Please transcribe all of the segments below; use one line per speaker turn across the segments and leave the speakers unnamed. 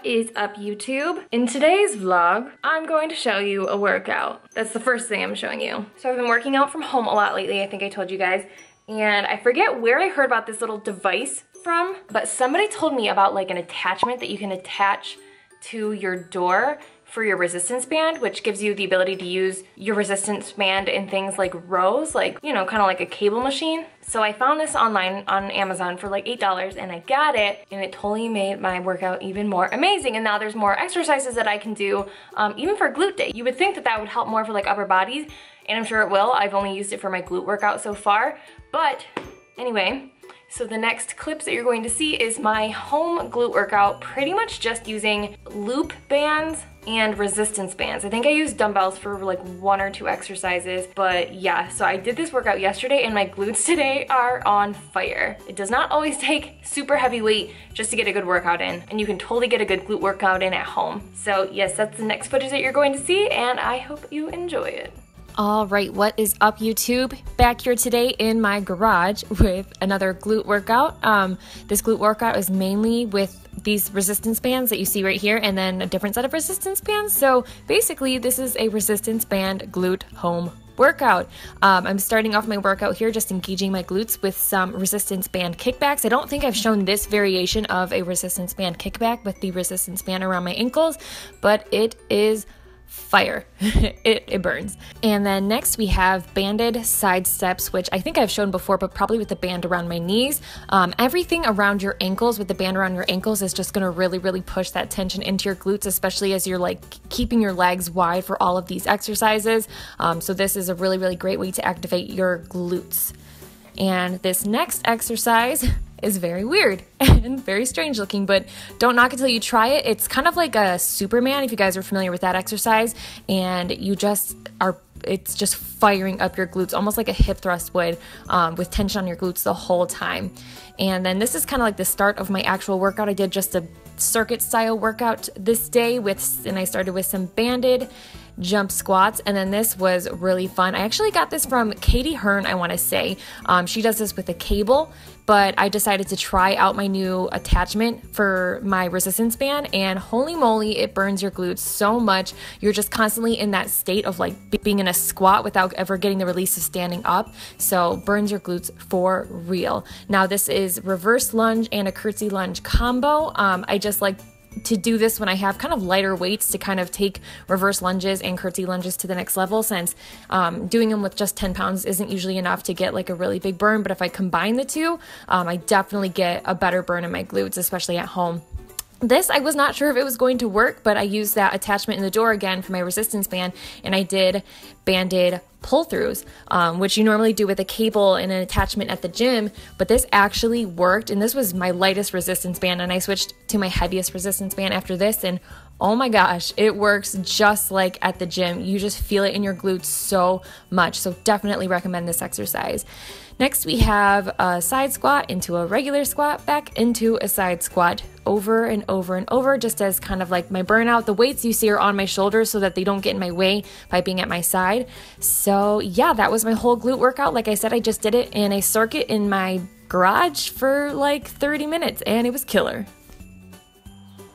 is up, YouTube? In today's vlog, I'm going to show you a workout. That's the first thing I'm showing you. So I've been working out from home a lot lately, I think I told you guys, and I forget where I heard about this little device from, but somebody told me about like an attachment that you can attach to your door for your resistance band, which gives you the ability to use your resistance band in things like rows, like, you know, kind of like a cable machine. So I found this online on Amazon for like $8 and I got it, and it totally made my workout even more amazing. And now there's more exercises that I can do, even for glute day. You would think that that would help more for like upper bodies, and I'm sure it will. I've only used it for my glute workout so far, but anyway. So the next clips that you're going to see is my home glute workout, pretty much just using loop bands and resistance bands. I think I used dumbbells for like 1 or 2 exercises, but yeah, so I did this workout yesterday and my glutes today are on fire. It does not always take super heavy weight just to get a good workout in, and you can totally get a good glute workout in at home. So yes, that's the next footage that you're going to see, and I hope you enjoy it.
All right, what is up, YouTube? Back here today in my garage with another glute workout. This glute workout is mainly with these resistance bands that you see right here, and then a different set of resistance bands. So basically, this is a resistance band glute home workout. I'm starting off my workout here just engaging my glutes with some resistance band kickbacks. I don't think I've shown this variation of a resistance band kickback with the resistance band around my ankles, but it is fire. it burns. And then next we have banded side steps, which I think I've shown before, but probably with the band around my knees. Everything around your ankles with the band around your ankles is just going to really push that tension into your glutes, especially as you're like keeping your legs wide for all of these exercises. So this is a really great way to activate your glutes. And this next exercise is very weird and very strange looking, but don't knock it till you try it. It's kind of like a Superman, if you guys are familiar with that exercise, and you just are, it's just firing up your glutes, almost like a hip thrust would, with tension on your glutes the whole time. And then this is kind of like the start of my actual workout. I did just a circuit style workout this day and I started with some banded jump squats, and then this was really fun. I actually got this from Katie Hearn, I want to say. She does this with a cable, but I decided to try out my new attachment for my resistance band, and holy moly, it burns your glutes so much. You're just constantly in that state of like being in a squat without ever getting the release of standing up, so burns your glutes for real. Now this is reverse lunge and a curtsy lunge combo. I just like to do this when I have kind of lighter weights to kind of take reverse lunges and curtsy lunges to the next level, since doing them with just 10 pounds isn't usually enough to get like a really big burn. But if I combine the two, I definitely get a better burn in my glutes, especially at home. This, I was not sure if it was going to work, but I used that attachment in the door again for my resistance band, and I did banded pull-throughs, which you normally do with a cable and an attachment at the gym, but this actually worked, and this was my lightest resistance band, and I switched to my heaviest resistance band after this, and oh my gosh, it works just like at the gym. You just feel it in your glutes so much, so definitely recommend this exercise. Next, we have a side squat into a regular squat, back into a side squat, over and over, just as kind of like my burnout. The weights you see are on my shoulders so that they don't get in my way by being at my side. So yeah, that was my whole glute workout. Like I said, I just did it in a circuit in my garage for like 30 minutes, and it was killer.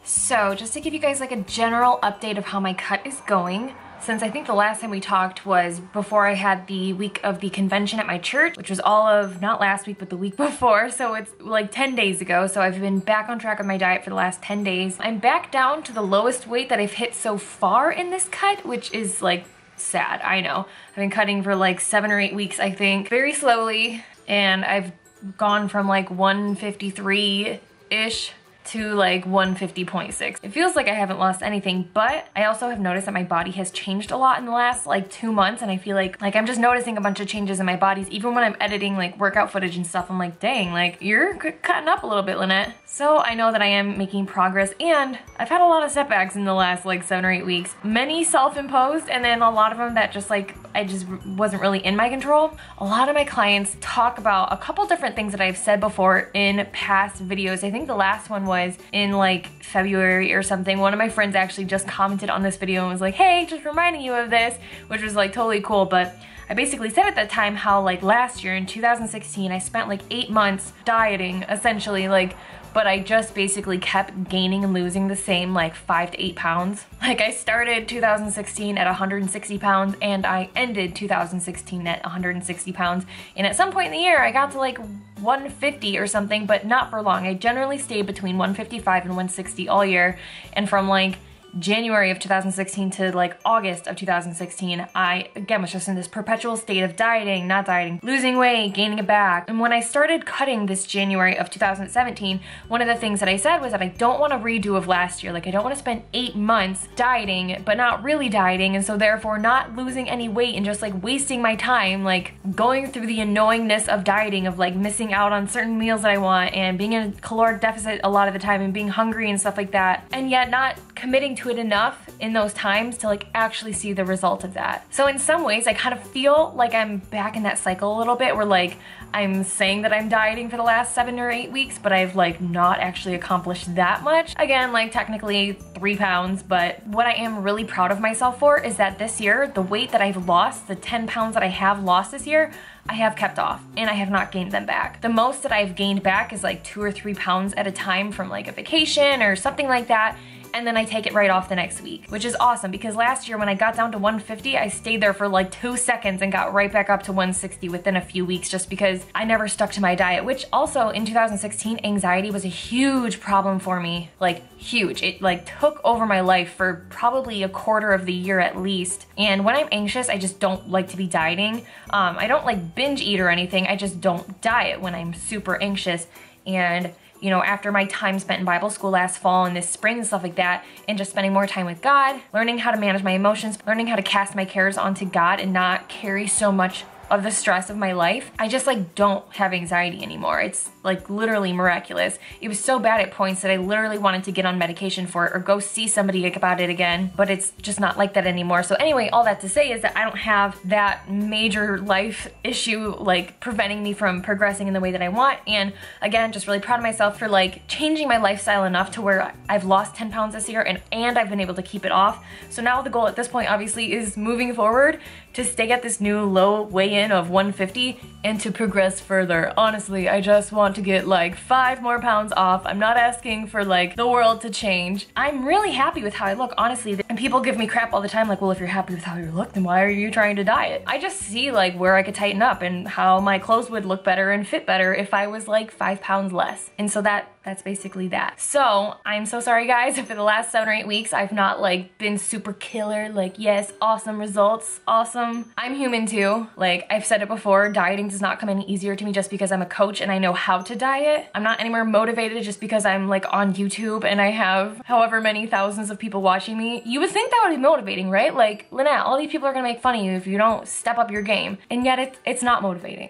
So just to give you guys like a general update of how my cut is going, since I think the last time we talked was before I had the week of the convention at my church, which was all of, not last week, but the week before, so it's like 10 days ago, so I've been back on track with my diet for the last 10 days. I'm back down to the lowest weight that I've hit so far in this cut, which is like sad, I know. I've been cutting for like 7 or 8 weeks, I think, very slowly, and I've gone from like 153-ish to like 150.6. It feels like I haven't lost anything, but I also have noticed that my body has changed a lot in the last like 2 months, and I feel like I'm just noticing a bunch of changes in my body. Even when I'm editing like workout footage and stuff, I'm like, dang, like you're cutting up a little bit, Lynette. So I know that I am making progress, and I've had a lot of setbacks in the last like 7 or 8 weeks. Many self-imposed, and then a lot of them that just like I just wasn't really in my control. A lot of my clients talk about a couple different things that I've said before in past videos. I think the last one was in like February or something. One of my friends actually just commented on this video and was like, hey, just reminding you of this, which was like totally cool. But I basically said at that time how like last year in 2016, I spent like 8 months dieting, essentially like
but I just basically kept gaining and losing the same like 5 to 8 pounds. Like I started 2016 at 160 pounds and I ended 2016 at 160 pounds. And at some point in the year, I got to like 150 or something, but not for long. I generally stayed between 155 and 160 all year. And from like January of 2016 to like August of 2016, I again was just in this perpetual state of dieting, not dieting, losing weight, gaining it back. And when I started cutting this January of 2017, one of the things that I said was that I don't want a redo of last year. Like I don't want to spend 8 months dieting, but not really dieting, and so therefore not losing any weight and just like wasting my time, like going through the annoyingness of dieting, of like missing out on certain meals that I want and being in a caloric deficit a lot of the time and being hungry and stuff like that, and yet not committing to it enough in those times to like actually see the result of that. So in some ways I kind of feel like I'm back in that cycle a little bit where like I'm saying that I'm dieting for the last 7 or 8 weeks, but I've like not actually accomplished that much. Again, like technically 3 pounds, but what I am really proud of myself for is that this year, the weight that I've lost, the 10 pounds that I have lost this year, I have kept off and I have not gained them back. The most that I've gained back is like 2 or 3 pounds at a time from like a vacation or something like that. And then I take it right off the next week, which is awesome because last year when I got down to 150, I stayed there for like 2 seconds and got right back up to 160 within a few weeks just because I never stuck to my diet, which also in 2016, anxiety was a huge problem for me, like huge. It like took over my life for probably a quarter of the year at least. And when I'm anxious, I just don't like to be dieting. I don't like binge eat or anything. I just don't diet when I'm super anxious. And you know, after my time spent in Bible school last fall and this spring and stuff like that, and just spending more time with God, learning how to manage my emotions, learning how to cast my cares onto God and not carry so much of the stress of my life, I just like don't have anxiety anymore. It's like literally miraculous. It was so bad at points that I literally wanted to get on medication for it or go see somebody about it again, but it's just not like that anymore. So anyway, all that to say is that I don't have that major life issue like preventing me from progressing in the way that I want. And again, just really proud of myself for like changing my lifestyle enough to where I've lost 10 pounds this year and I've been able to keep it off. So now the goal at this point obviously is moving forward to stay at this new low weigh-in of 150 and to progress further. Honestly, I just want to get like 5 more pounds off. I'm not asking for like the world to change. I'm really happy with how I look, honestly. And people give me crap all the time like, well, if you're happy with how you look, then why are you trying to diet? I just see like where I could tighten up and how my clothes would look better and fit better if I was like 5 pounds less. And so that's basically that. So I'm so sorry guys if for the last 7 or 8 weeks I've not like been super killer, like yes, awesome results, awesome. I'm human too. Like I've said it before, dieting does not come any easier to me just because I'm a coach and I know how to diet. I'm not any more motivated just because I'm like on YouTube and I have however many thousands of people watching me. You would think that would be motivating, right? Like, Lynette, all these people are gonna make fun of you if you don't step up your game. And yet it's not motivating.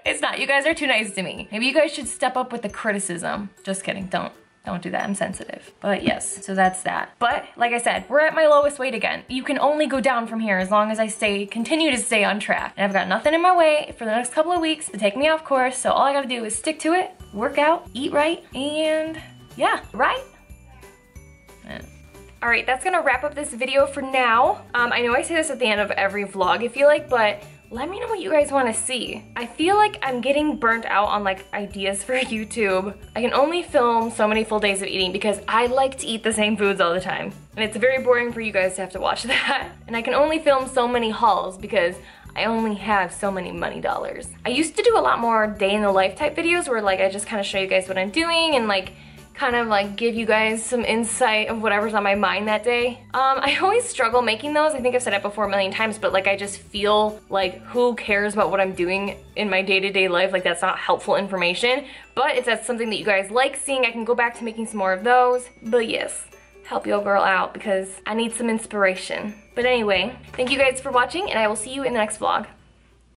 It's not. You guys are too nice to me. Maybe you guys should step up with the criticism. Just kidding, don't do that, I'm sensitive. But yes, so that's that. But like I said, we're at my lowest weight again. You can only go down from here as long as I continue to stay on track. And I've got nothing in my way for the next couple of weeks to take me off course, so all I gotta do is stick to it, work out, eat right, and yeah, right?
All right, that's gonna wrap up this video for now. I know I say this at the end of every vlog, I feel like, but let me know what you guys want to see. I feel like I'm getting burnt out on like ideas for YouTube. I can only film so many full days of eating because I like to eat the same foods all the time. And it's very boring for you guys to have to watch that. And I can only film so many hauls because I only have so many money dollars. I used to do a lot more day in the life type videos where like I just kind of show you guys what I'm doing and like kind of like give you guys some insight of whatever's on my mind that day. I always struggle making those. I think I've said it before a million times, but like I just feel like who cares about what I'm doing in my day-to-day life? Like that's not helpful information. But if that's something that you guys like seeing, I can go back to making some more of those. But yes, help your girl out because I need some inspiration. But anyway, thank you guys for watching and I will see you in the next vlog.